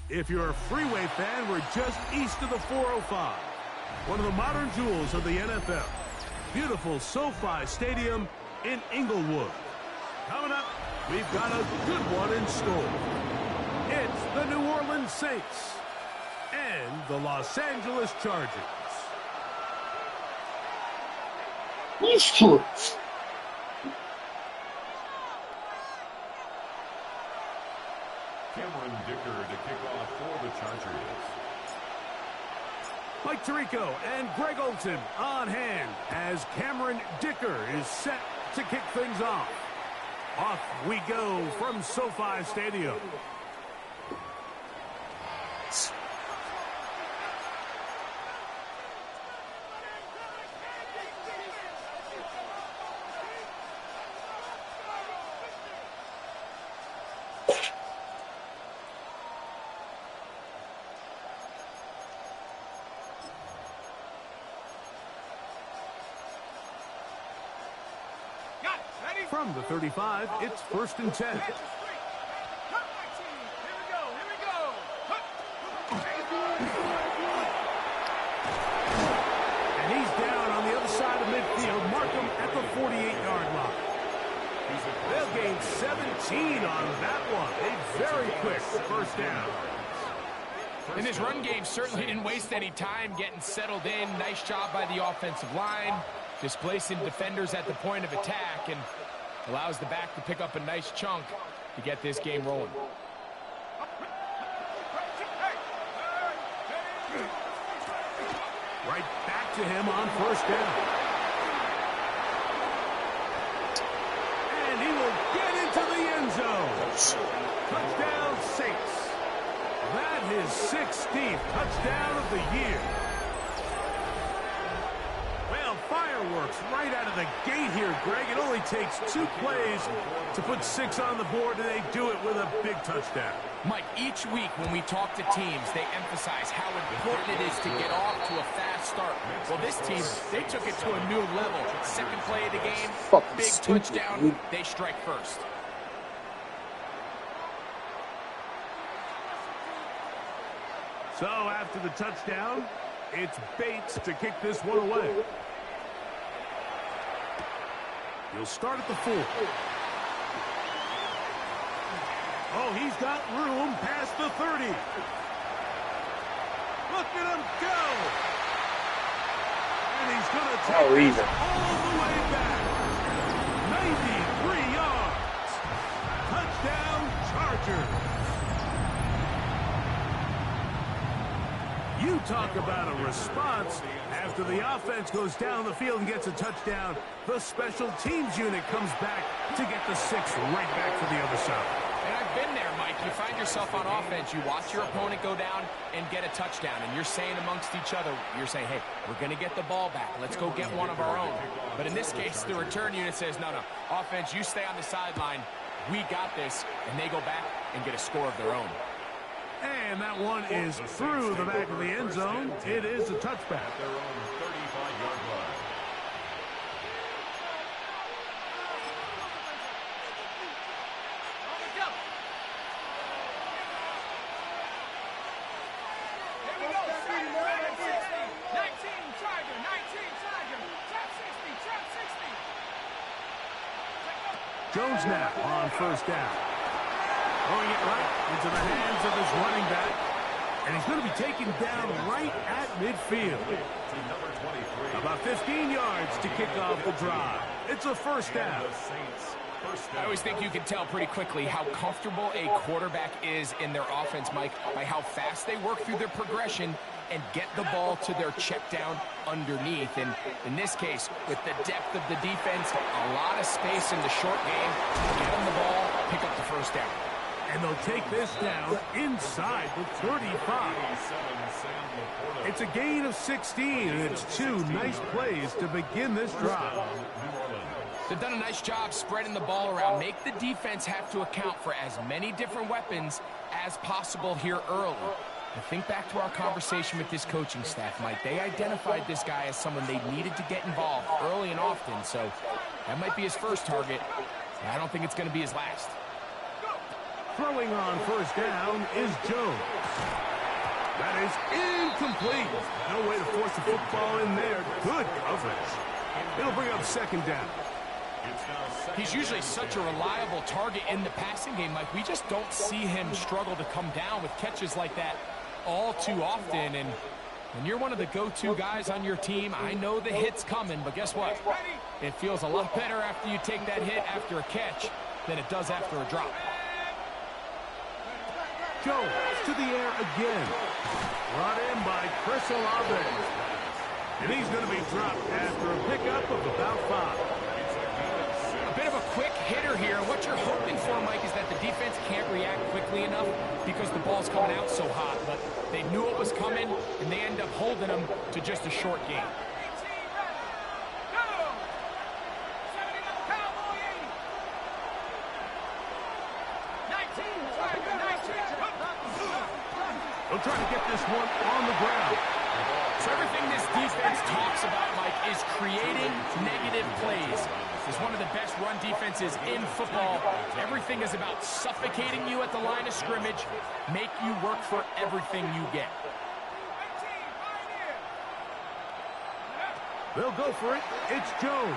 If you're a freeway fan, we're just east of the 405. One of the modern jewels of the NFL. Beautiful SoFi Stadium in Inglewood. Coming up, we've got a good one in store. It's the New Orleans Saints and the Los Angeles Chargers. Cameron Dicker to kick off for the Chargers. Mike Tirico and Greg Olson on hand as Cameron Dicker is set to kick things off. Off we go from SoFi Stadium. From the 35, it's 1st and 10. And he's down on the other side of midfield. Mark him at the 48-yard line. They'll gain 17 on that one. A very quick first down. And his run game certainly didn't waste any time getting settled in. Nice job by the offensive line, displacing defenders at the point of attack, and allows the back to pick up a nice chunk to get this game rolling. Right back to him on first down. And he will get into the end zone. Touchdown Saints. That is 16th touchdown of the year. Well, fireworks right out of the gate here, Greg. It only takes 2 plays to put 6 on the board, and they do it with a big touchdown. Mike, each week when we talk to teams, they emphasize how important it is to get off to a fast start. Well, this team, they took it to a new level. Second play of the game, big touchdown, they strike first. So after the touchdown, it's Bates to kick this one away. He'll start at the 4. Oh, he's got room past the 30. Look at him go. And he's going to take it all the way back. 93 yards. Touchdown, Chargers. You talk about a response. After the offense goes down the field and gets a touchdown, the special teams unit comes back to get the 6 right back to the other side. And I've been there, Mike. You find yourself on offense, you watch your opponent go down and get a touchdown, and you're saying amongst each other, you're saying, hey, we're going to get the ball back. Let's go get one of our own. But in this case, the return unit says, no, offense, you stay on the sideline. We got this, and they go back and get a score of their own. And that one is through the back of the end zone. It is a touchback. Their own 35-yard line. Jones now on first down. Throwing it right into the hands of his running back. And he's going to be taken down right at midfield. About 15 yards to kick off the drive. It's a first down. I always think you can tell pretty quickly how comfortable a quarterback is in their offense, Mike, by how fast they work through their progression and get the ball to their check down underneath. And in this case, with the depth of the defense, a lot of space in the short game, get them the ball, pick up the first down. And they'll take this down inside the 35. It's a gain of 16, and it's 2 nice plays to begin this drive. They've done a nice job spreading the ball around. Make the defense have to account for as many different weapons as possible here early. Now think back to our conversation with this coaching staff, Mike. They identified this guy as someone they needed to get involved early and often, so that might be his first target. I don't think it's going to be his last. Throwing on first down is Jones. That is incomplete. No way to force the football in there. Good coverage. It'll bring up second down. He's usually such a reliable target in the passing game, Mike. We just don't see him struggle to come down with catches like that all too often. And when you're one of the go-to guys on your team, I know the hit's coming, but guess what? It feels a lot better after you take that hit after a catch than it does after a drop. Jones to the air again. Brought in by Chris Olave. And he's going to be dropped after a pickup of about 5. A bit of a quick hitter here. What you're hoping for, Mike, is that the defense can't react quickly enough because the ball's coming out so hot. But they knew it was coming, and they end up holding them to just a short game. They'll try to get this one on the ground. So everything this defense talks about, Mike, is creating negative plays. It's one of the best run defenses in football. Everything is about suffocating you at the line of scrimmage, make you work for everything you get. They'll go for it. It's Jones.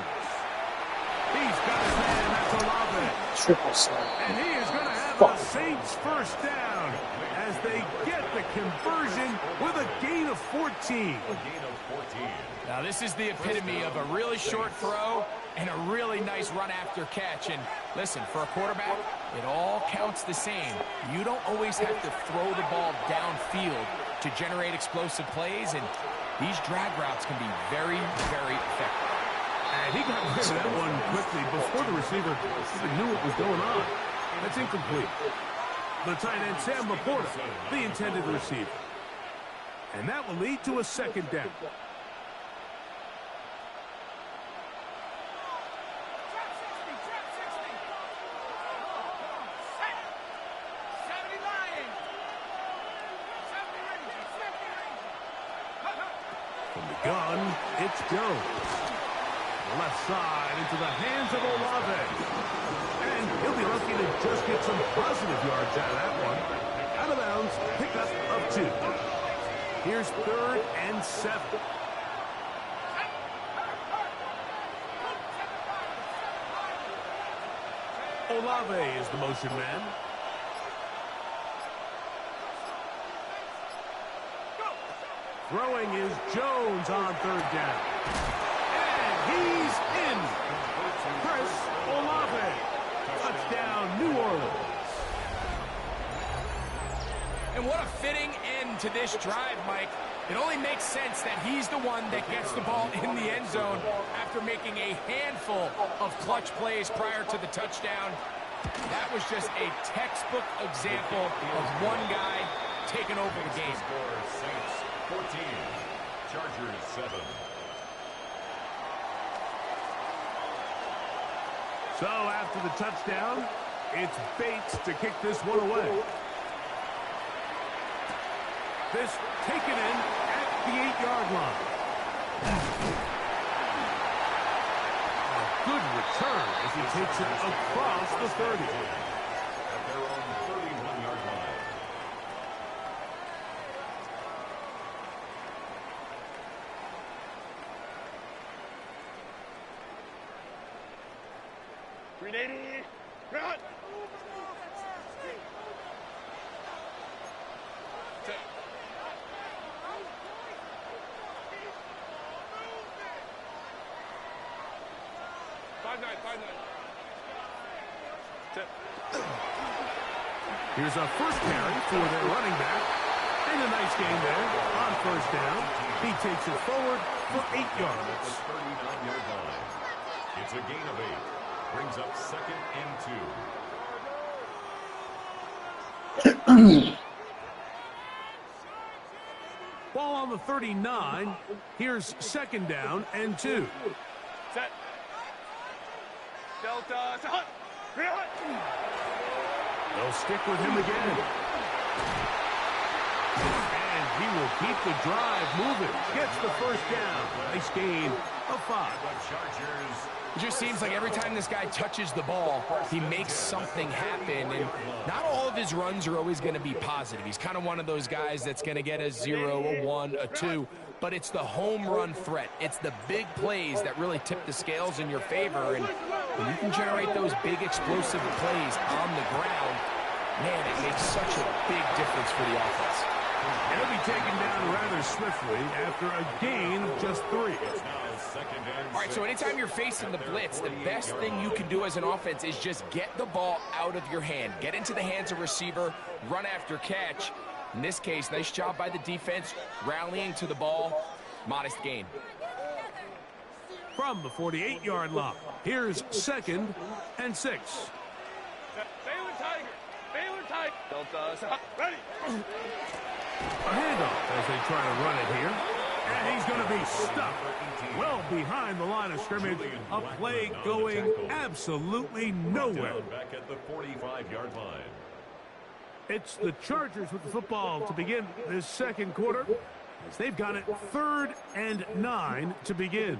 He's got his man. That's Olave. Triple snap. And he is going to have the Saints first down as they get the conversion with a gain of 14. Now, this is the epitome of a really short throw and a really nice run after catch. And listen, for a quarterback, it all counts the same. You don't always have to throw the ball downfield to generate explosive plays, and these drag routes can be very, very effective. And he got rid of that one quickly before the receiver even knew what was going on. That's incomplete. The tight end, Sam Laporta, the intended receiver. And that will lead to a second down. From the gun, it's Jones. Left side into the hands of Olave. And he'll be lucky to just get some positive yards out of that one. Out of bounds, pickup of 2. Here's 3rd and 7. Olave is the motion man. Throwing is Jones on 3rd down. He's in. Chris Olave. Touchdown, New Orleans. And what a fitting end to this drive, Mike. It only makes sense that he's the one that gets the ball in the end zone after making a handful of clutch plays prior to the touchdown. That was just a textbook example of one guy taking over the game. Saints 14, Chargers 7. So after the touchdown, it's Bates to kick this one away. This taken in at the 8-yard line. A good return as he takes it across the 30. At their own 31-yard line. Run! Here's a first carry for their running back. And a nice game there on first down. He takes it forward for 8 yards. 39-yard line. It's a gain of 8. Brings up 2nd and 2. Ball on the 39. Here's second down and 2. Set. Delta. Set. They'll stick with him again. And he will keep the drive moving. Gets the first down. Nice gain of 5. It just seems like every time this guy touches the ball, he makes something happen. And not all of his runs are always going to be positive. He's kind of one of those guys that's going to get a 0, a 1, a 2. But it's the home run threat. It's the big plays that really tip the scales in your favor. And when you can generate those big explosive plays on the ground, man, it makes such a big difference for the offense. And he'll be taken down rather swiftly after a gain of just 3. All right, so anytime you're facing the blitz, the best thing you can do as an offense is just get the ball out of your hand. Get into the hands of receiver, run after catch. In this case, nice job by the defense, rallying to the ball. Modest gain. From the 48-yard line, here's second and 6. Baylor Tiger. Baylor Tiger. Delta. Set. Ready. A handoff as they try to run it here. And he's going to be stuck well behind the line of scrimmage. A play going absolutely nowhere. Back at the 45-yard line. It's the Chargers with the football to begin this second quarter, as they've got it 3rd and 9 to begin.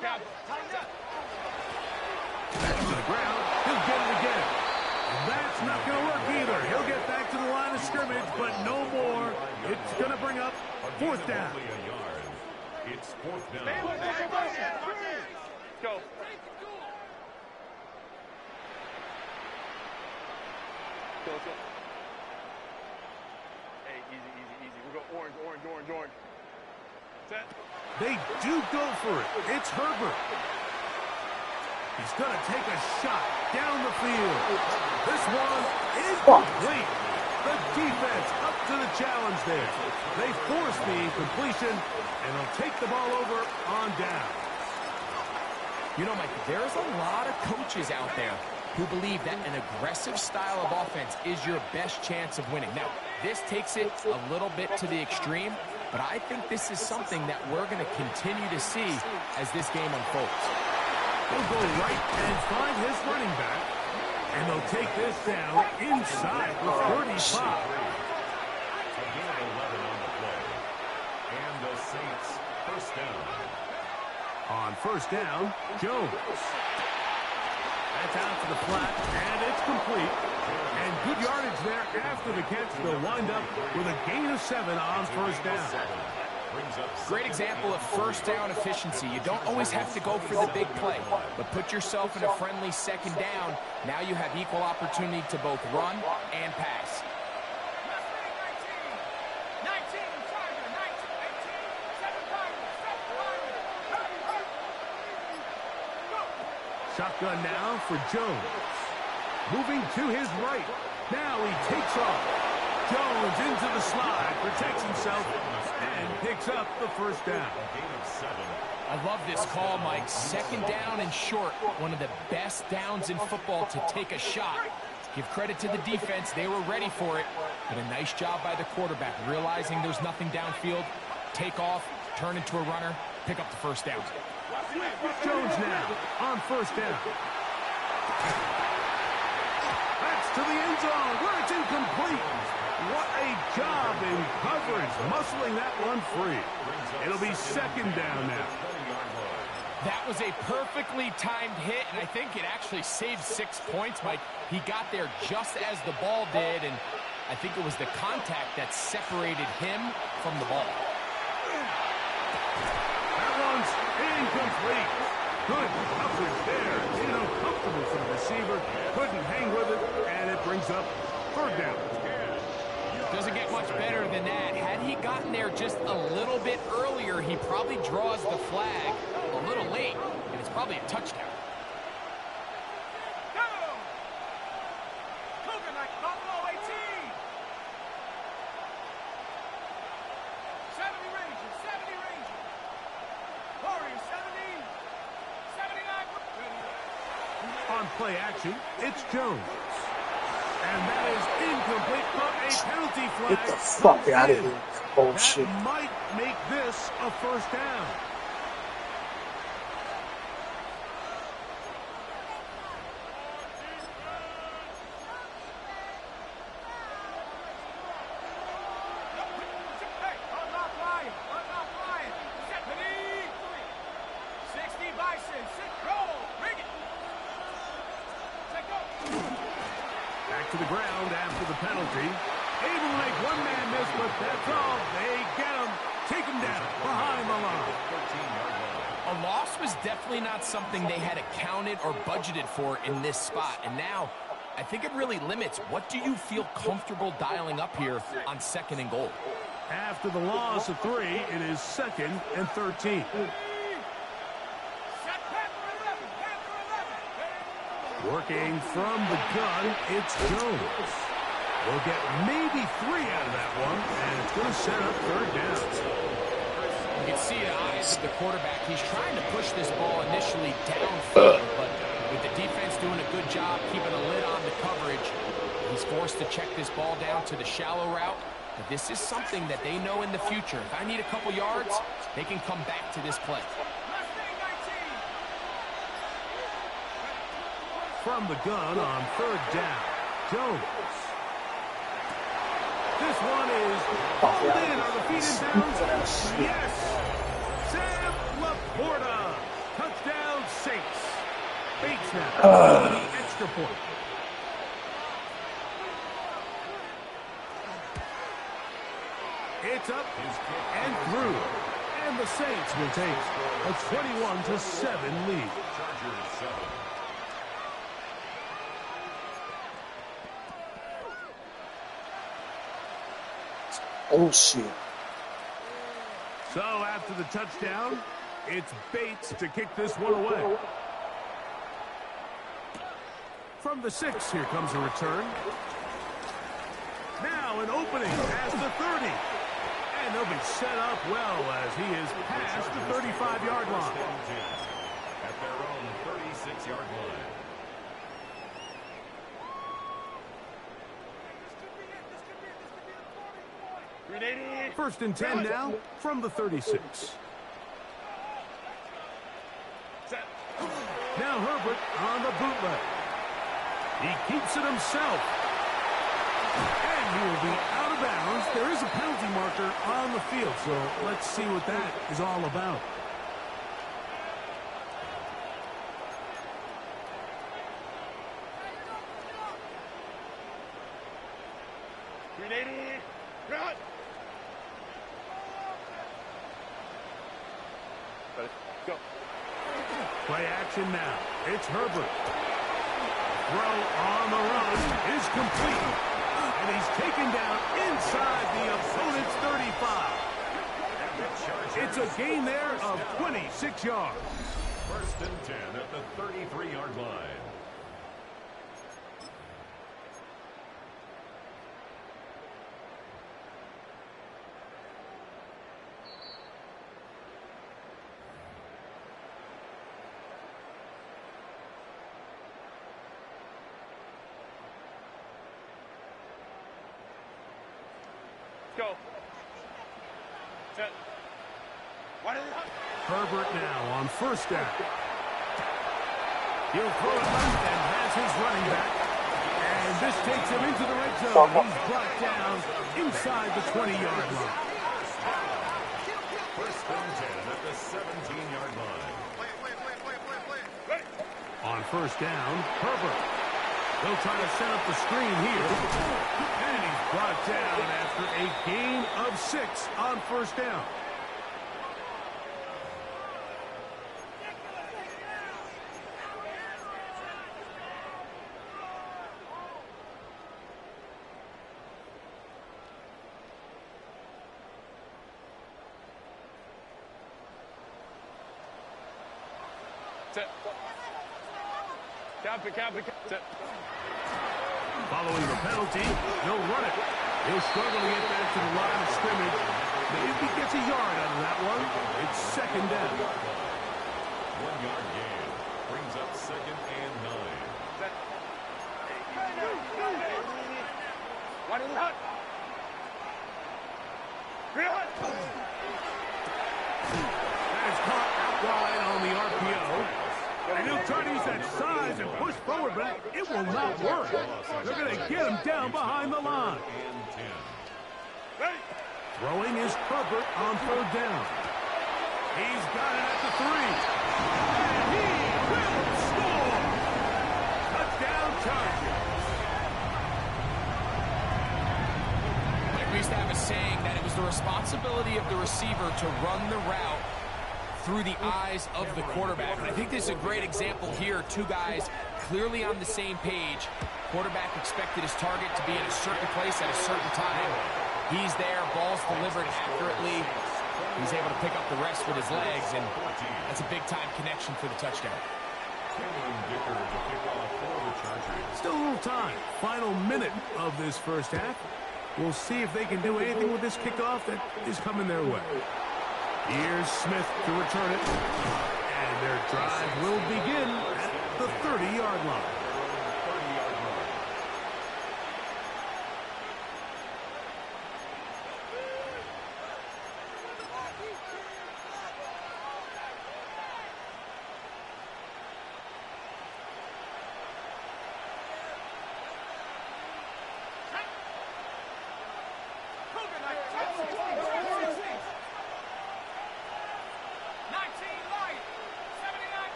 Cap. Back to the ground. He'll get it again. And that's not going to work either. He'll get back to the line of scrimmage, but no more. It's going to bring up 4th down. It's 4th down. Let's go. Hey, easy. We'll go orange. Set. They do go for it. It's Herbert. He's going to take a shot down the field. This one is complete. The defense up to the challenge there. They force the incompletion, and they'll take the ball over on down. You know, Mike, there's a lot of coaches out there who believe that an aggressive style of offense is your best chance of winning. Now, this takes it a little bit to the extreme, but I think this is something that we're going to continue to see as this game unfolds. He'll go right and find his running back, and they'll take this down inside the 35. A gain of 11 on the play. And the Saints first down. On first down, Jones. That's out to the flat, and it's complete. And good yardage there after the catch. They'll wind up with a gain of 7 on first down. Great example of first down efficiency. You don't always have to go for the big play, but put yourself in a friendly second down. Now you have equal opportunity to both run and pass. Shotgun now for Jones. Moving to his right. Now he takes off. Jones into the slide, protects himself, and picks up the first down. I love this call, Mike. Second down and short. One of the best downs in football to take a shot. Give credit to the defense. They were ready for it. But a nice job by the quarterback, realizing there's nothing downfield. Take off, turn into a runner, pick up the first down. Jones now on first down. That's to the end zone where it's incomplete. What a job in coverage, muscling that one free. It'll be second down now. That was a perfectly timed hit, and I think it actually saved 6 points, Mike. He got there just as the ball did, and I think it was the contact that separated him from the ball. That one's incomplete. Good coverage there. Uncomfortable for the receiver. Couldn't hang with it, and it brings up third down. Doesn't get much better than that. Had he gotten there just a little bit earlier, he probably draws the flag a little late, and it's probably a touchdown. on play action, it's Jones. And that is incomplete, but a penalty flag. Get the fuck out of here. Bullshit. That might make this a first down. Back to the ground after the penalty. Able to make one man miss, but that's all. They get him. Take him down behind the line. A loss was definitely not something they had accounted or budgeted for in this spot. And now, I think it really limits what do you feel comfortable dialing up here on 2nd and goal. After the loss of 3, it is 2nd and 13. Working from the gun, it's Jones. We'll get maybe 3 out of that one, and it's going to set up 3rd down. You can see the eyes of the quarterback. He's trying to push this ball initially downfield, but with the defense doing a good job keeping a lid on the coverage, he's forced to check this ball down to the shallow route. But this is something that they know in the future. If I need a couple yards, they can come back to this play. From the gun on 3rd down, Jones. This one is pulled in on the feet and bounds. Yes! Sam Laporta. Touchdown, Saints. Bates now. The extra point. It's up and through. And the Saints will take a 21-7 lead. Oh, shit. So after the touchdown, it's Bates to kick this one away. From the 6, here comes a return. Now an opening past the 30. And they'll be set up well as he is past the 35-yard line. At their own 36-yard line. First and 10 now from the 36. Now Herbert on the bootleg. He keeps it himself. And he will be out of bounds. There is a penalty marker on the field, so let's see what that is all about. Go. Play action now. It's Herbert. Throw on the run is complete. And he's taken down inside the opponent's 35. It's a gain there of 26 yards. First and 10 at the 33-yard line. Go. Set. Herbert now on 1st down. He'll throw it left and has his running back. And this takes him into the red zone. He's brought down inside the 20-yard line. First and 10 at the 17-yard line. On 1st down, Herbert. They'll try to set up the screen here. And he's brought down after a gain of 6 on 1st down. Set. Count it. Set. Following the penalty, he'll run it. He'll struggle to get back to the line of scrimmage. Maybe he gets a yard out of that one. It's 2nd down. 1-yard gain brings up 2nd and 9. That is caught out wide on the RPO. And he'll try to use that size and push forward, but it will not work. They're going to get him down behind the line. Throwing is Herbert on third down. He's got it at the 3. And he will score! Touchdown Chargers. We used to have a saying that it was the responsibility of the receiver to run the route through the eyes of the quarterback. And I think this is a great example here. Two guys clearly on the same page. Quarterback expected his target to be in a certain place at a certain time. He's there, ball's delivered accurately. He's able to pick up the rest with his legs, and that's a big-time connection for the touchdown. Still a little time. Final minute of this first half. We'll see if they can do anything with this kickoff that is coming their way. Here's Smith to return it. And their drive will begin at the 30-yard line.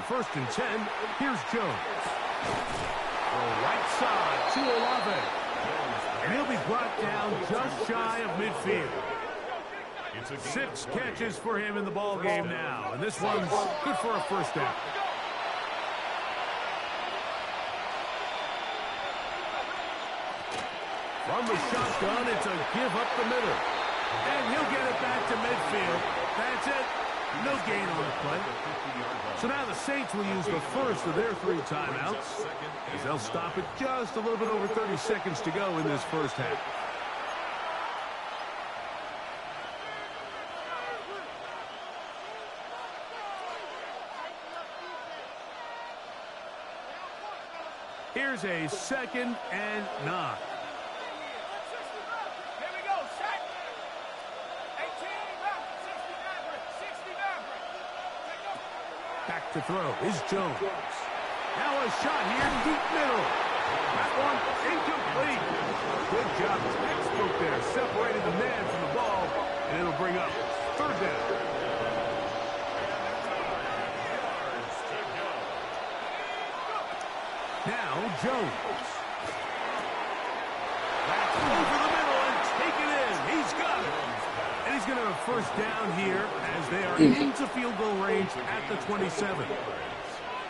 First and 10, here's Jones. The right side to Olave. And he'll be brought down just shy of midfield. 6 catches for him in the ball game now. And this one's good for a first down. From the shotgun, it's a give up the middle. And he'll get it back to midfield. That's it. No gain on the play. So now the Saints will use the first of their 3 timeouts, as they'll stop it just a little bit over 30 seconds to go in this first half. Here's a 2nd and 9. Back to throw is Jones. Now a shot here, deep middle. That one incomplete. Good job, textbook there, separating the man from the ball, and it'll bring up 3rd down. Now Jones. That's over the middle and taken in. He's got it. And he's going to have first down here as they are into field goal range at the 27.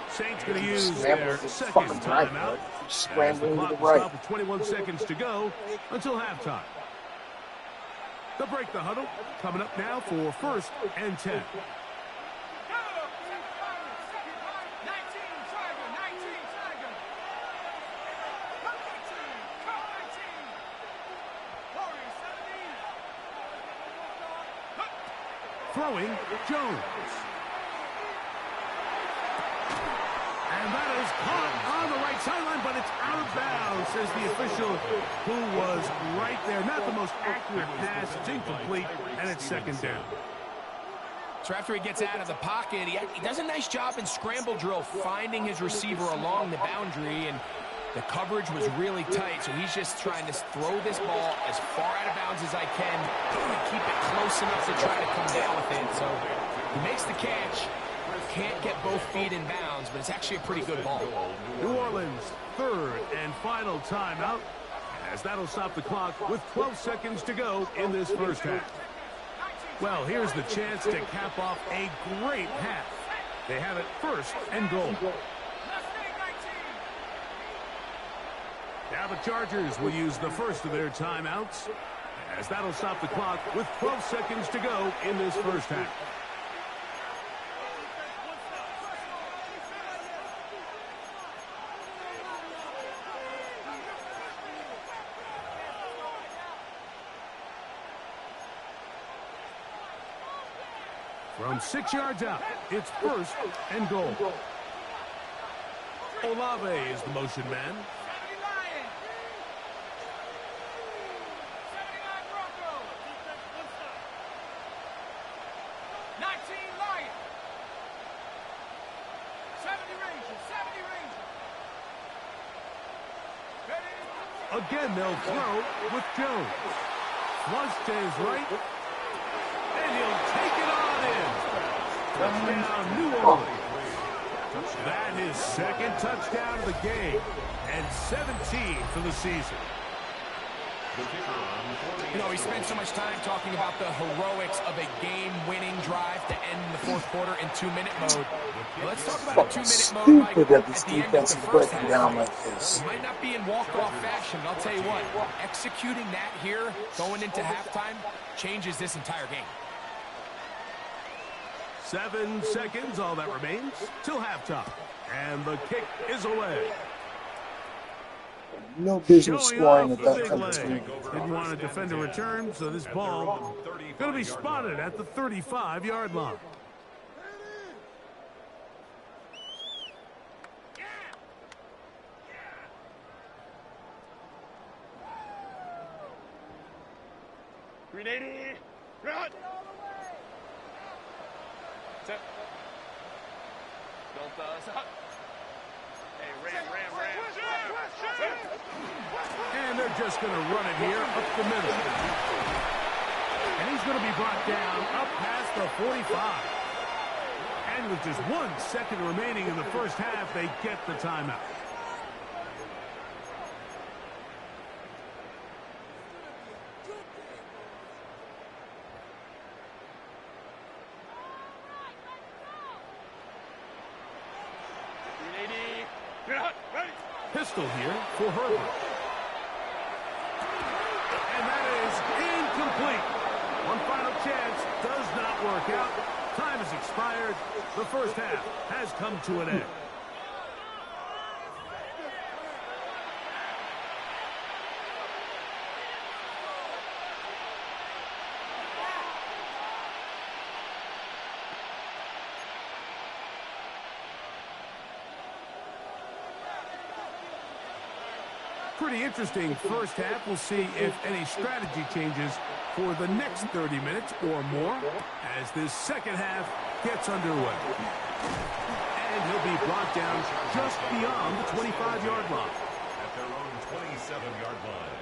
Saints going to use their 2nd timeout. Scrambling to the Stop right. with 21 seconds to go until halftime. They'll break the huddle. Coming up now for 1st and 10. Throwing, Jones. And that is caught on the right sideline, but it's out of bounds, says the official who was right there. Not the most accurate pass. It's incomplete, and it's 2nd down. So after he gets out of the pocket, he does a nice job in scramble drill, finding his receiver along the boundary, and the coverage was really tight, so he's just trying to throw this ball as far out of bounds as I can and keep it close enough to try to come down with it. So he makes the catch, can't get both feet in bounds, but it's actually a pretty good ball. New Orleans, 3rd and final timeout, as that'll stop the clock with 12 seconds to go in this first half. Well, here's the chance to cap off a great half. They have it 1st and goal. Now the Chargers will use the first of their timeouts, as that'll stop the clock with 12 seconds to go in this first half. From 6 yards out, it's first and goal. Olave is the motion man. 19 Lions. 70 Rangers. 70 Rangers. Again, they'll throw with Jones. Flush to his right. And he'll take it on in. Touchdown, New Orleans. That is second touchdown of the game. And 17 for the season. You know, we spent so much time talking about the heroics of a game-winning drive to end the fourth quarter in 2-minute mode. Well, let's talk about a 2-minute mode, Mike, Stupid that this at the end of defense the is first breaking half. down like this. It might not be in walk-off fashion, but I'll tell you what, executing that here, going into halftime, changes this entire game. 7 seconds, all that remains, till halftime. And the kick is away. No business Showing scoring off at the that big type of leg. speed. Didn't want to defend a return, so this ball going to be spotted at the 35-yard line. Grenade. Run. Set. Don't Hey, ram. And they're just going to run it here up the middle. And he's going to be brought down up past the 45. And with just 1 second remaining in the first half, they get the timeout. Pistol here for Herbert. And that is incomplete. One final chance does not work out. Time has expired. The first half has come to an end. Pretty interesting first half. We'll see if any strategy changes for the next 30 minutes or more as this second half gets underway. And he'll be brought down just beyond the 25-yard line. At their own 27-yard line.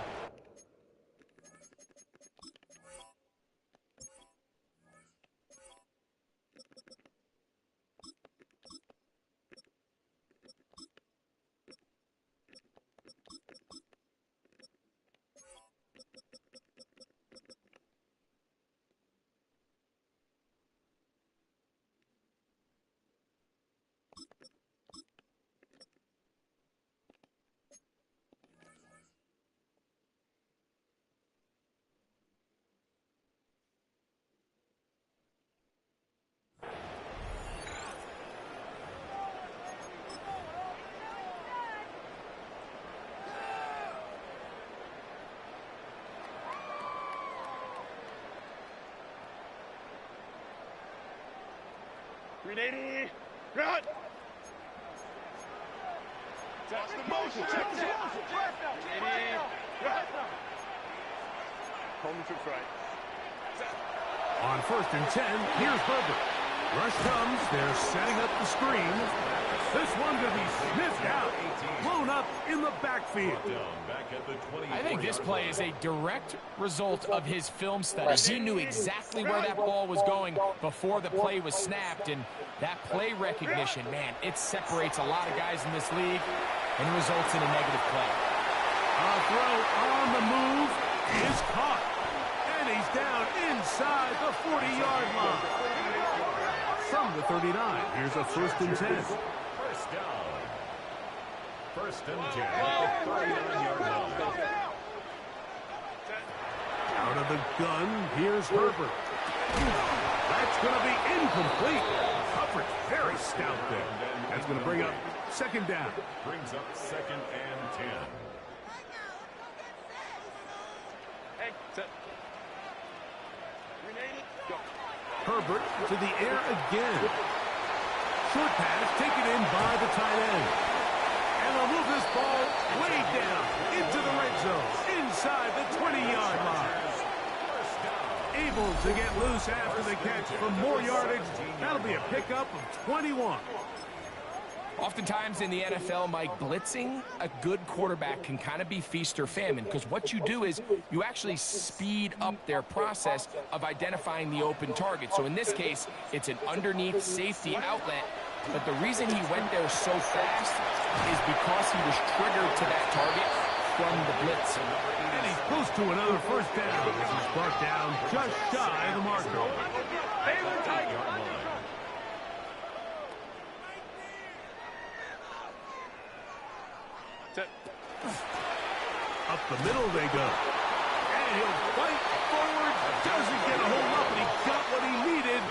Grenade. Run. Touch the motion. Check the motion. Grenade. Run. Home to right. On 1st and 10, here's Herbert. Rush comes. They're setting up the screen. This one going to be sniffed out. Blown up in the backfield. I think this play is a direct result of his film study. He knew exactly where that ball was going before the play was snapped, and that play recognition, man, it separates a lot of guys in this league and results in a negative play. A throw on the move is caught, and he's down inside the 40-yard line. From the 39, here's a 1st and 10. First down. 1st and 10 at the 39-yard line. Out of the gun, here's Herbert. That's going to be incomplete. Hubbard's very stout there. That's going to bring up 2nd down. Brings up 2nd and 10. Hey, set. Herbert to the air again. Short pass taken in by the tight end. And they'll move this ball way down into the red zone, inside the 20-yard line. Able to get loose after the catch for more yardage. That'll be a pickup of 21. Oftentimes in the NFL, Mike, blitzing a good quarterback can kind of be feast or famine, because what you do is you actually speed up their process of identifying the open target. So in this case, it's an underneath safety outlet, but the reason he went there so fast is because he was triggered to that target from the blitz. And he's close to another first down as he's brought down just shy of the marker. Up the middle they go. And he'll fight forward. Doesn't get a hold up, and he got what he needed.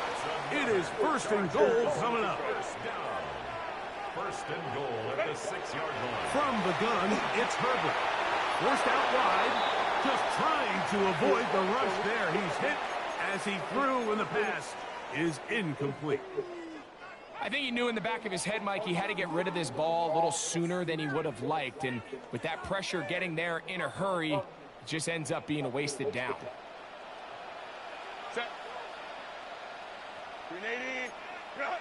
It is first and goal coming up. First and goal at the 6-yard line. From the gun, it's Herbert. Forced out wide. Just trying to avoid the rush there. He's hit as he threw, and the pass is incomplete. I think he knew in the back of his head, Mike, he had to get rid of this ball a little sooner than he would have liked. And with that pressure getting there in a hurry, it just ends up being a wasted down. Set. 380. Run.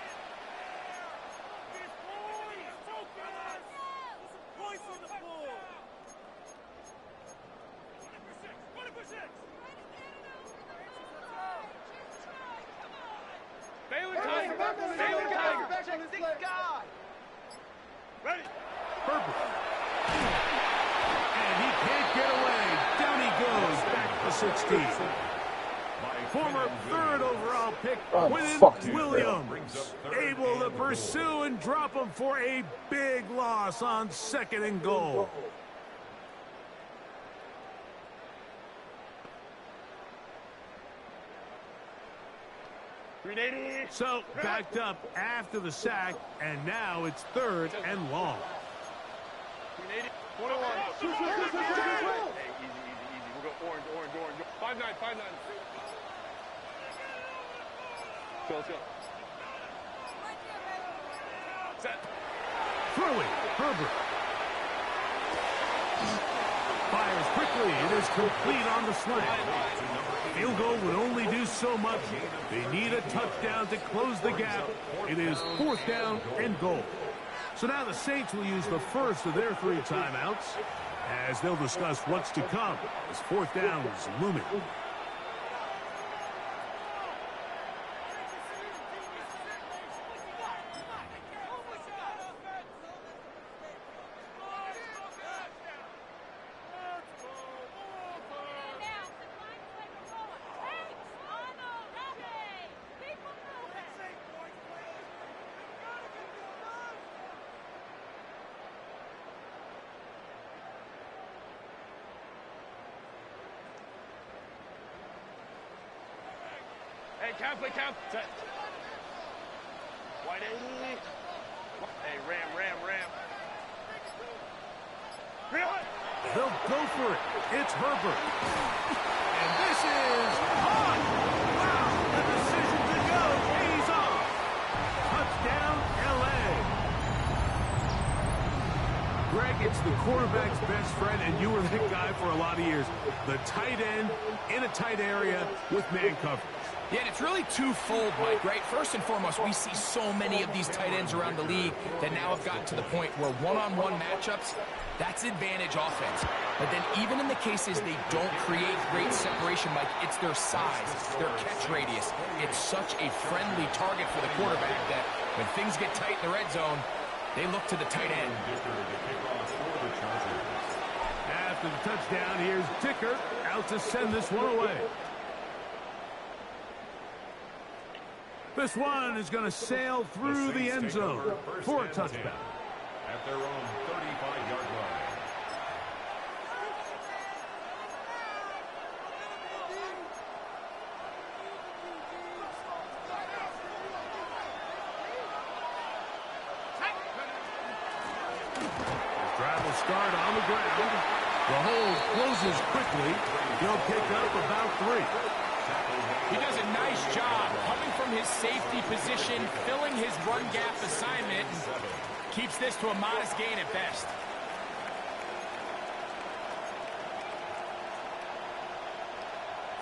Ready. Herbert. And he can't get away. Down he goes. Back to 16. Former third overall pick, Quinn Williams. Able to pursue and drop him for a big loss on 2nd and goal. So, backed up after the sack, and now it's 3rd and long. 21. Hey, easy. We'll go orange. 5-9. Let's go. Set. Throwing, Herbert. Fires quickly. It is complete on the slant. Field goal would only do so much. They need a touchdown to close the gap. It is 4th down and goal. So now the Saints will use the first of their 3 timeouts as they'll discuss what's to come as 4th down is looming. Hey, count. Set. 180. Hey, ram. They'll go for it. It's Herbert. And this is on. Wow, the decision to go pays off. Touchdown, L.A. Greg, it's the quarterback's best friend, and you were that guy for a lot of years. The tight end in a tight area with man coverage. Yeah, and it's really twofold, Mike, right? First and foremost, we see so many of these tight ends around the league that now have gotten to the point where one-on-one matchups, that's advantage offense. But then even in the cases they don't create great separation, Mike, it's their size, their catch radius. It's such a friendly target for the quarterback that when things get tight in the red zone, they look to the tight end. After the touchdown, here's Dicker out to send this one away. This one is going to sail through the end zone for a touchdown. At their own 35-yard line. The drive will start on the ground. The hold closes quickly. He'll pick up about 3. He does a nice job coming from his safety position, filling his run gap assignment, and keeps this to a modest gain at best.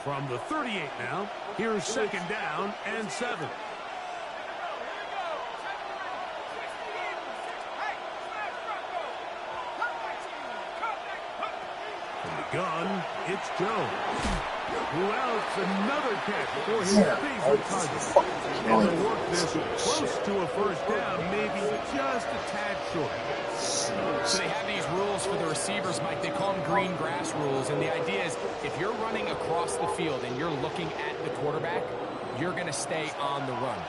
From the 38 now, here's 2nd down and 7. From the gun, it's Jones. Who else? Another catch for his favorite target. And the work this close to a 1st down, maybe just a tad short. So they have these rules for the receivers, Mike. They call them green grass rules. And the idea is if you're running across the field and you're looking at the quarterback, you're going to stay on the run.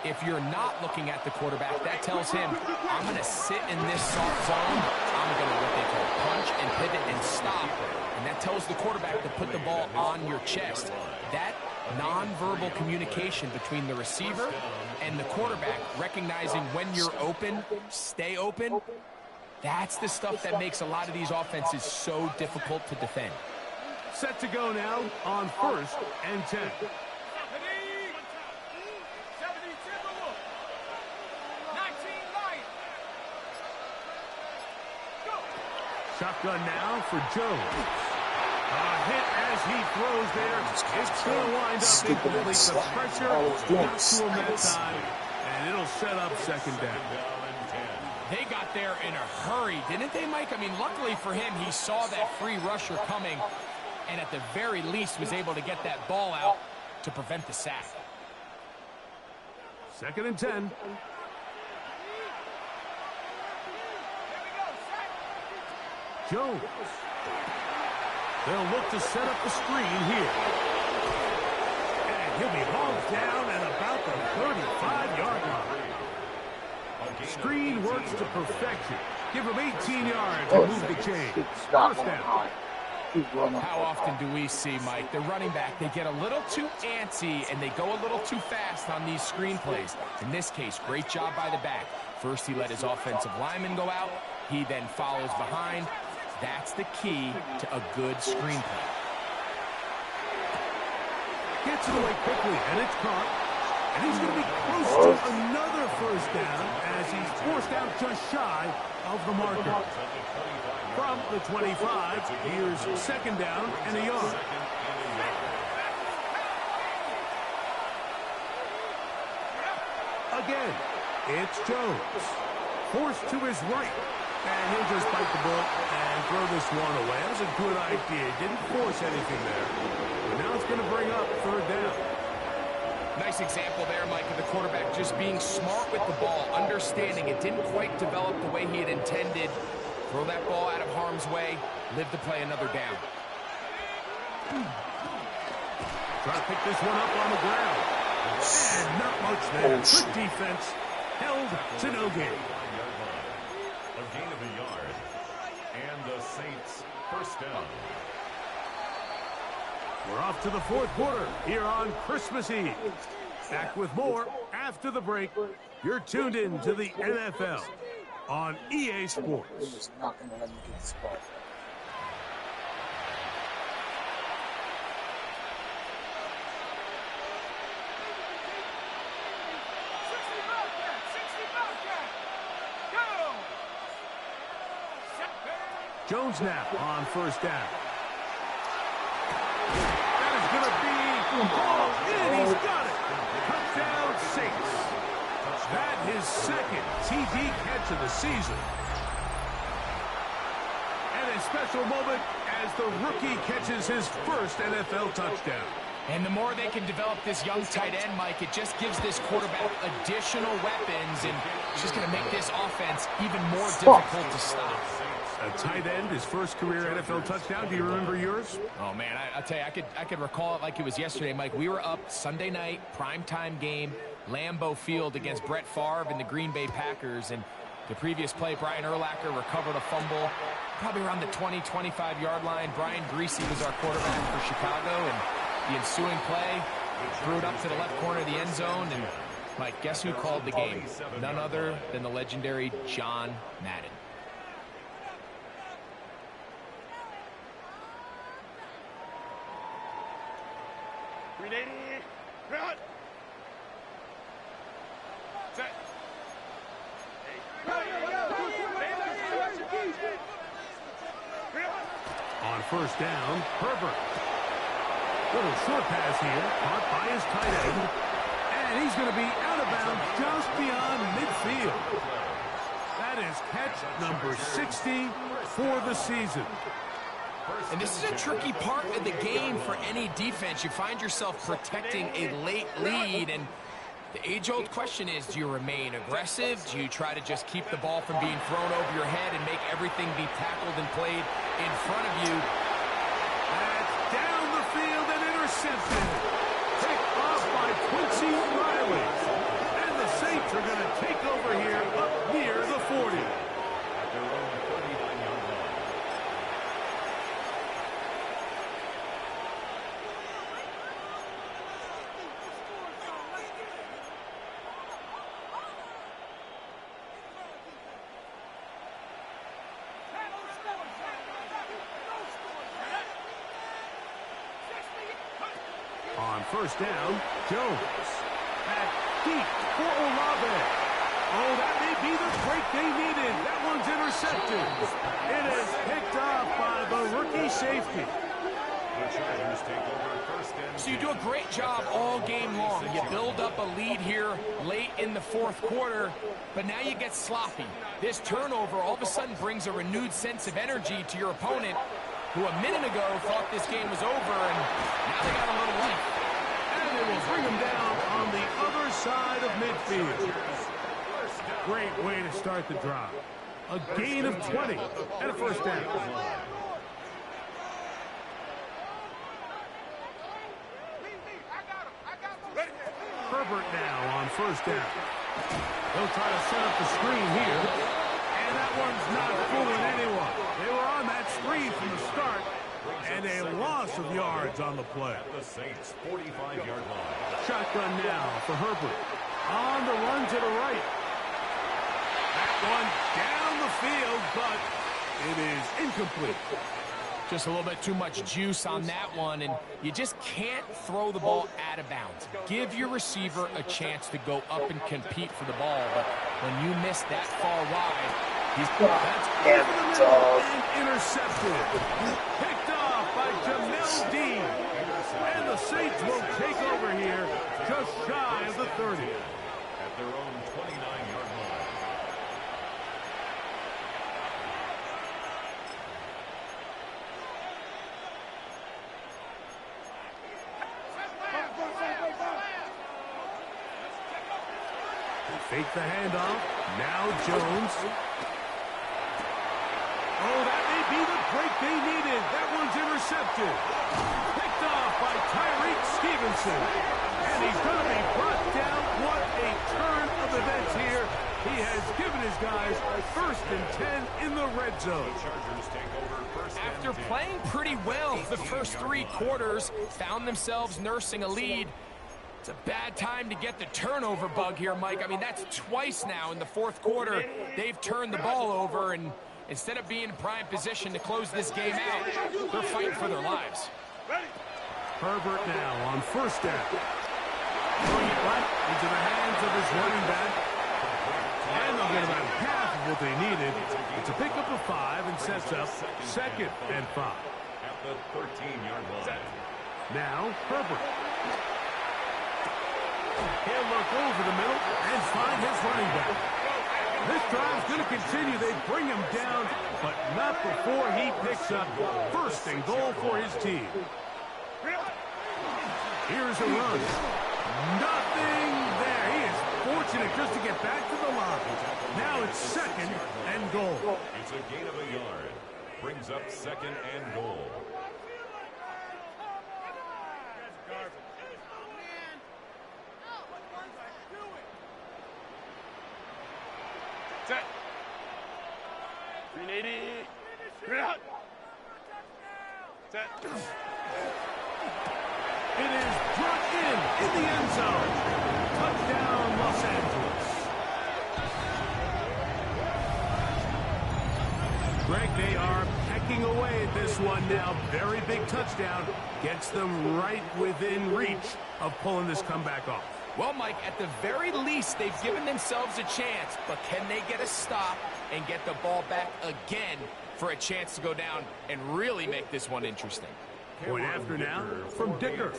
If you're not looking at the quarterback, that tells him, I'm going to sit in this soft zone. I'm going to what they call punch and pivot and stop. And that tells the quarterback to put the ball on your chest. That nonverbal communication between the receiver and the quarterback, recognizing when you're open, stay open, that's the stuff that makes a lot of these offenses so difficult to defend. Set to go now on 1st and 10. Shotgun now for Jones. A hit as he throws there. It's going to wind up incomplete. The pressure got to him that time, and it'll set up 2nd down. They got there in a hurry, didn't they, Mike? I mean, luckily for him, he saw that free rusher coming, and at the very least was able to get that ball out to prevent the sack. 2nd and 10. Jones. They'll look to set up the screen here. And he'll be hauled down at about the 35-yard line. Screen works to perfection. Give him 18 yards and move the chain. 1st down. How often do we see, Mike, the running back, they get a little too antsy and they go a little too fast on these screen plays. In this case, great job by the back. First, he let his offensive lineman go out. He then follows behind. That's the key to a good screen play. Gets it away quickly, and it's caught. And he's going to be close to another 1st down as he's forced out just shy of the marker. From the 25, here's 2nd down and a yard. Again, it's Jones. Forced to his right. And he'll just bite the bullet and throw this one away. That was a good idea. Didn't force anything there. But now it's going to bring up 3rd down. Nice example there, Mike, of the quarterback just being smart with the ball, understanding it didn't quite develop the way he had intended. Throw that ball out of harm's way, live to play another down. Try to pick this one up on the ground. And not much there. Good defense. Held to no gain. A gain of a yard. And the Saints 1st down. We're off to the 4th quarter here on Christmas Eve. Back with more after the break. You're tuned in to the NFL on EA Sports. He's not going to let me get this ball. Jones now on 1st down. That is going to be all in. He's got it. Touchdown Saints. That his 2nd TD catch of the season. And a special moment as the rookie catches his 1st NFL touchdown. And the more they can develop this young tight end, Mike, it just gives this quarterback additional weapons, and it's just going to make this offense even more difficult to stop. A tight end, his 1st career NFL touchdown. Do you remember yours? Oh, man, I'll tell you, I could recall it like it was yesterday, Mike. We were up Sunday night, primetime game, Lambeau Field against Brett Favre and the Green Bay Packers. And the previous play, Brian Urlacher recovered a fumble probably around the 20, 25-yard line. Brian Greasy was our quarterback for Chicago, and the ensuing play threw it up to the left corner of the end zone. And, Mike, guess who called the game? None other than the legendary John Madden. 380. Run. Set. On first down, Herbert. Little short pass here, caught by his tight end. And he's going to be out of bounds just beyond midfield. That is catch number 60 for the season. And this is a tricky part of the game for any defense. You find yourself protecting a late lead, and the age-old question is, do you remain aggressive? Do you try to just keep the ball from being thrown over your head and make everything be tackled and played in front of you? That's down the field and intercepted. Picked off by Quincy Riley. And the Saints are going to take over here up near the 40. At their own 39-yard line. On first down, Jones. Back deep for Olave. Oh, that may be the break they needed. That one's intercepted. It is picked off by the rookie safety. The Chargers take over first and So you do a great job all game long. You build up a lead here late in the fourth quarter, but now you get sloppy. This turnover all of a sudden brings a renewed sense of energy to your opponent, who a minute ago thought this game was over, and now they got a little life. And it will bring him down on the other side of midfield. Great way to start the drive. A gain of 20 and a first down. Herbert now on first down. He'll try to set up the screen here. And that one's not fooling anyone. They were on that screen from the start. And a loss of yards on the play. the Saints' 45-yard line. Shotgun now for Herbert. On the run to the right. That one down the field, but it is incomplete. Just a little bit too much juice on that one, and you just can't throw the ball out of bounds. Give your receiver a chance to go up and compete for the ball, but when you miss that far wide, he's That's over the middle and intercepted. Picked off by Jamel Dean. And the Saints will take over here just shy of the 30. At their own 29-yard line. Fake the handoff. Now Jones. Oh, that may be the break they needed. That one's intercepted. Picked off by Tyreek Stevenson. And he's going to be brought down. What a turn of events here. He has given his guys first and 10 in the red zone. Chargers take over first and after 10. playing pretty well the first three quarters, found themselves nursing a lead. It's a bad time to get the turnover bug here, Mike. I mean, that's twice now in the fourth quarter. They've turned the ball over, and instead of being in prime position to close this game out, they're fighting for their lives. Herbert now on first down. Throwing it right into the hands of his running back. And they'll get about half of what they needed. It's a pickup of 5 and sets up second and 5. At the 13-yard line. Now Herbert. He'll look over the middle and find his running back. This drive's going to continue. They bring him down, but not before he picks up first and goal for his team. Here's a run. Nothing there. He is fortunate just to get back to the line. Now it's second and goal. It's a gain of a yard. Brings up second and goal. Set. 380. Out. Set. It is brought in the end zone. Touchdown, Los Angeles. Greg, they are picking away at this one now. Very big touchdown. Gets them right within reach of pulling this comeback off. Well, Mike, at the very least, they've given themselves a chance, but can they get a stop and get the ball back again for a chance to go down and really make this one interesting? Point after now from Dicker.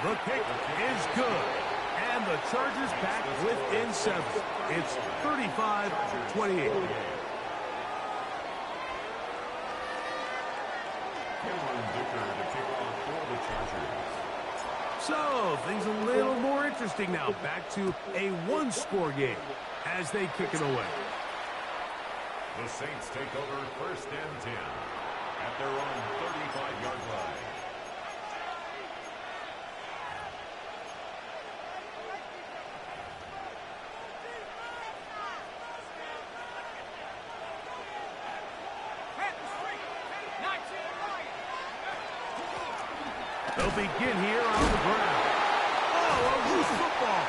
The kick is good, and the Chargers back within 7. It's 35-28. So, things a little more interesting now. Back to a one-score game as they kick it away. The Saints take over 1st and 10 at their own 35-yard line. They'll begin here on the ground. Oh, a loose football.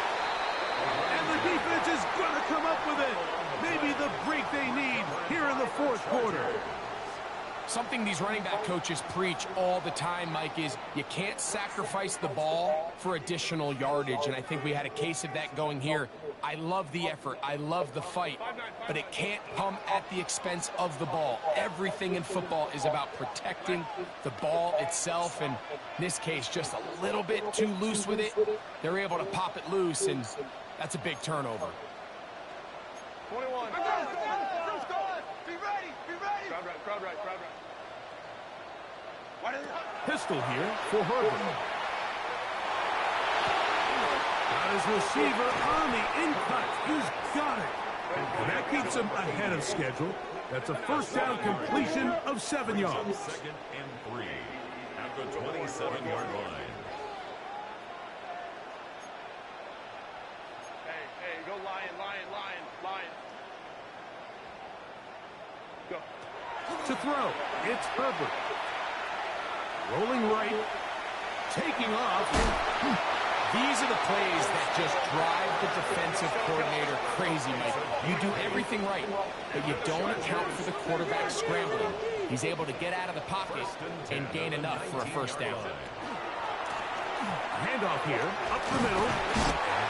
And the defense is going to come up with it. Maybe the break they need here in the 4th quarter. Something these running back coaches preach all the time, Mike, is you can't sacrifice the ball for additional yardage, and I think we had a case of that going here. I love the effort. I love the fight, but it can't come at the expense of the ball. Everything in football is about protecting the ball itself, and in this case, just a little bit too loose with it. They're able to pop it loose, and that's a big turnover. 21. Be ready. Crowd right. Pistol here for Herbert. Got his receiver on the in-cut. He's got it. And that keeps him ahead of schedule. That's a 1st down completion of 7 yards. 2nd and 3 at the 27-yard line. Hey, go lion. Go. To throw, it's Herbert. Rolling right, taking off. These are the plays that just drive the defensive coordinator crazy, Mike. You do everything right, but you don't account for the quarterback scrambling. He's able to get out of the pocket and gain enough for a 1st down. Handoff here, up the middle.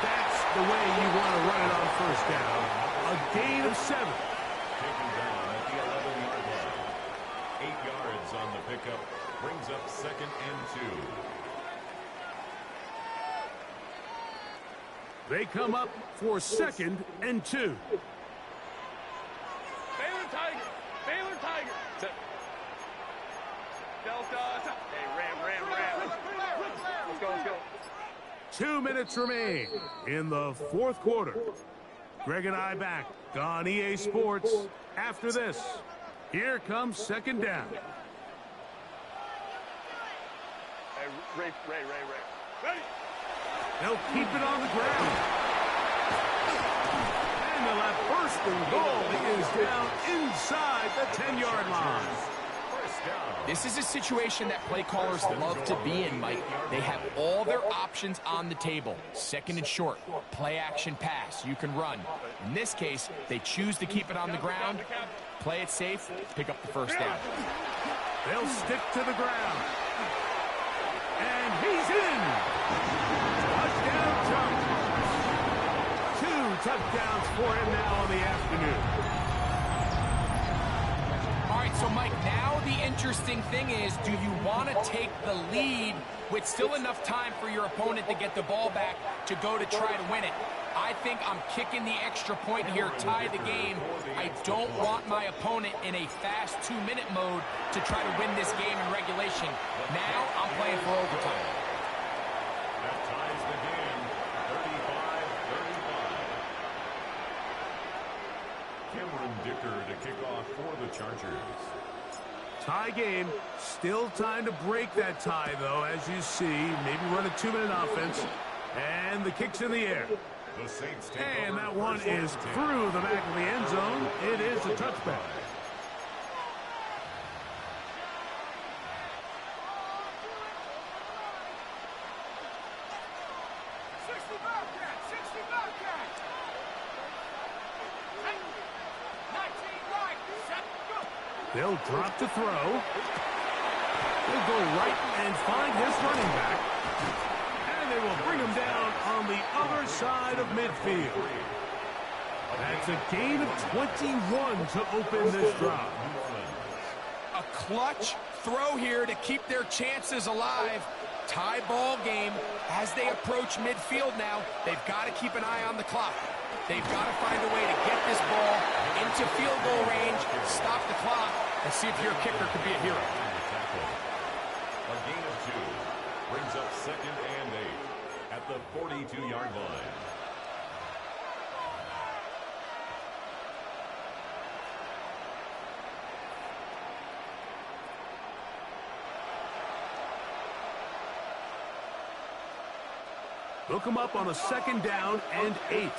That's the way you want to run it on 1st down. A gain of 7. Taken down at the 11-yard line. 8 yards on the pickup. Brings up 2nd and 2. They come up for 2nd and 2. Baylor Tiger. Delta. Hey, Ram. Let's go. 2 minutes remain in the 4th quarter. Greg and I back on EA Sports after this. Here comes 2nd down. Hey, Ray. Ready? They'll keep it on the ground. And they'll have 1st and goal. He is down inside the 10-yard line. This is a situation that play callers love to be in, Mike. They have all their options on the table. 2nd and short, play action pass, you can run. In this case, they choose to keep it on the ground, play it safe, pick up the 1st down. They'll stick to the ground. And he's in. Touchdown Chargers. 2 touchdowns for him now on the afternoon. All right, so Mike, now the interesting thing is, do you want to take the lead with still enough time for your opponent to get the ball back to go to try to win it? I think I'm kicking the extra point here, tie the game. I don't want my opponent in a fast 2-minute mode to try to win this game in regulation. Now I'm playing for overtime. That ties the game, 35-35. Cameron Dicker to kick off for the Chargers. Tie game. Still time to break that tie, though, as you see. Maybe run a 2-minute offense. And the kick's in the air. The Saints take And over that one 1st and is 10. through the back of the end zone. It is a touchback. They'll drop to throw. They'll go right and find his running back. And they will bring him down on the other side of midfield. That's a gain of 21 to open this drive. A clutch throw here to keep their chances alive. Tie ball game as they approach midfield now. They've got to keep an eye on the clock. They've got to find a way to get this ball into field goal range, stop the clock, and see if your kicker could be a hero. A gain of 2 brings up 2nd and 8 at the 42-yard line. Hook him up on a 2nd down and 8.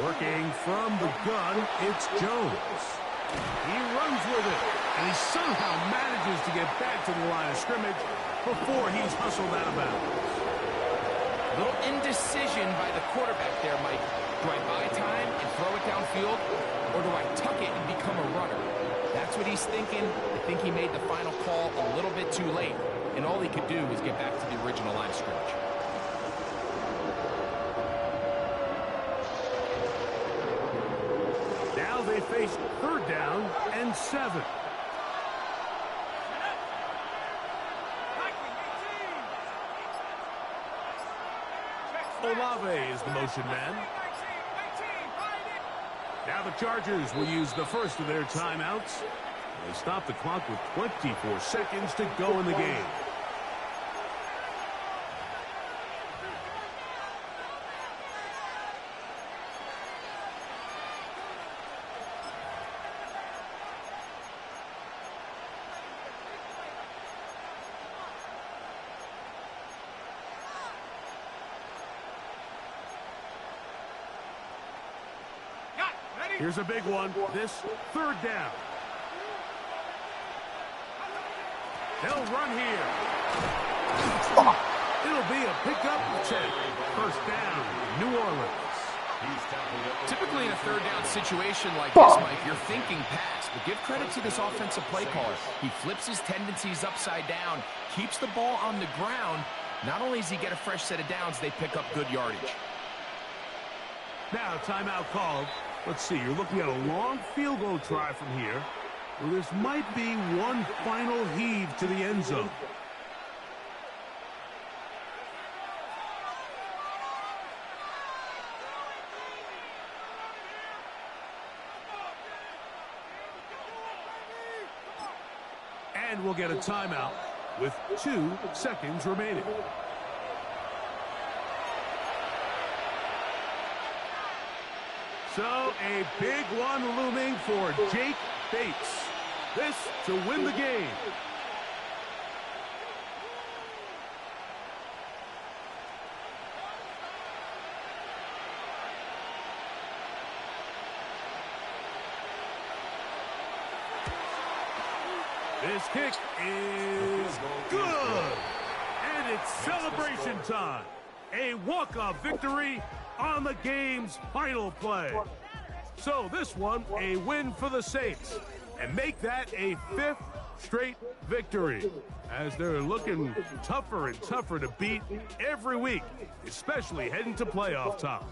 Working from the gun, it's Jones. He runs with it, and he somehow manages to get back to the line of scrimmage before he's hustled out of bounds. Little indecision by the quarterback there, Mike. Do I buy time and throw it downfield, or do I tuck it and become a runner? That's what he's thinking. I think he made the final call a little bit too late, and all he could do was get back to the original line of scrimmage. Now they face 3rd down and 7. Olave is the motion man. Now the Chargers will use the first of their timeouts. They stop the clock with 24 seconds to go in the game. Here's a big one. This 3rd down. They'll run here. It'll be a pickup of 10. 1st down, New Orleans. Typically in a 3rd down situation like this, Mike, you're thinking pass, but give credit to this offensive play caller. He flips his tendencies upside down, keeps the ball on the ground. Not only does he get a fresh set of downs, they pick up good yardage. Now timeout called. Let's see, you're looking at a long field goal try from here. Well, this might be one final heave to the end zone. And we'll get a timeout with 2 seconds remaining. So a big one looming for Jake Bates. This to win the game. This kick is good. And it's celebration time. A walk-off victory on the game's final play. So this one, a win for the Saints. And make that a 5th straight victory. As they're looking tougher and tougher to beat every week, especially heading to playoff time.